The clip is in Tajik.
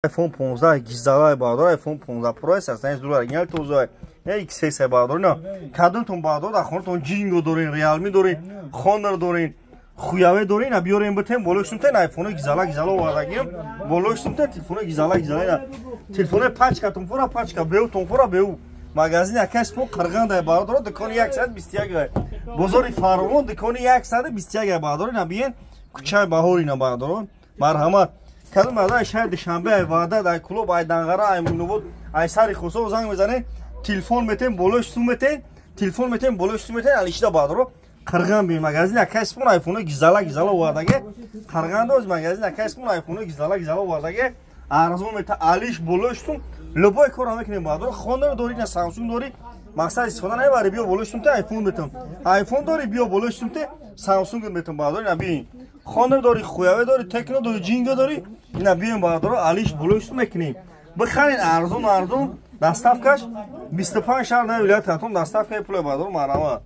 iPhone 15 гизалай бардор iPhone 15 Pro $169 ял тузай XS бардор на кадумтон бардор ахонтон Jingo дорин Realme дорин Honor дорин хуяве дорин абиорем бетем болошунтен iPhone гизала вардагим болошунтен телефон гизала телефон пачкатон фора пачка беутон фора беу магазин акаш по қирғандай бардор дукони 121 бозори фаровон дукони 121 бардор на биен кучай баҳори на бардор марҳамат کدوم آدم شاید شنبه وعده در کلوب ای دنگره ای منوبود ای سری خصوص زنگ میزنه تلفن میتین بولش تو میتین تلفن میتین بولش تو میتین علیشدا بادرو قرغان بی مغازین کسپون آیفون گیزالا وردگه قرغان دوز مغازین کسپون آیفون گیزالا وردگه ارزون میت علیش بولش تو لبای کار میکنیم بادرو خوندن دوری نه سامسونگ دوری مقصد استفاده نمیبری بیا بولش تو آیفون میتون آیفون دوری بیا بولش تو سامسونگ میتون بادرو نبین خانه داری خویاوه داری تکنو داری جینگو داری اینا بیایم بادرو علیش بلوشت میکنیم بخرین ارزون دستافکش 25 شهر نه ولایت خاتون دستافکای پول بادرو مرحمت